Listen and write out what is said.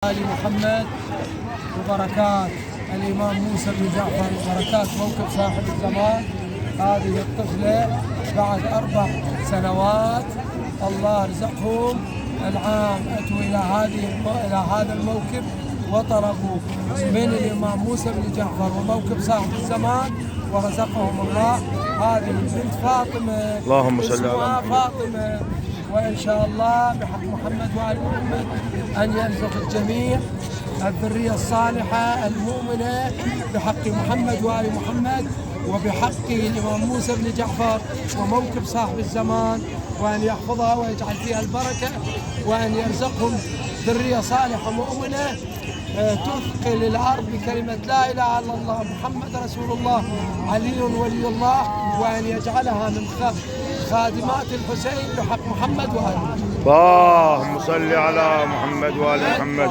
آل محمد وبركات الإمام موسى بن جعفر وبركات موكب صاحب الزمان. هذه الطفلة بعد 4 سنوات الله رزقهم العام أتوا إلى هذا الموكب وطلبوا من الإمام موسى بن جعفر وموكب صاحب الزمان ورزقهم الله هذه البنت فاطمة. اللهم صل على اسمها فاطمة. وإن شاء الله بحق محمد وآل محمد أن يرزق الجميع الذرية الصالحة المؤمنة بحق محمد وآل محمد وبحق الإمام موسى بن جعفر وموكب صاحب الزمان، وأن يحفظها ويجعل فيها البركة، وأن يرزقهم ذرية صالحة مؤمنة تثقل الأرض بكلمة لا إله إلا الله محمد رسول الله علي ولي الله، وأن يجعلها من خادمات الحسين بحق محمد وآل محمد. اللهم صل على محمد وآل محمد.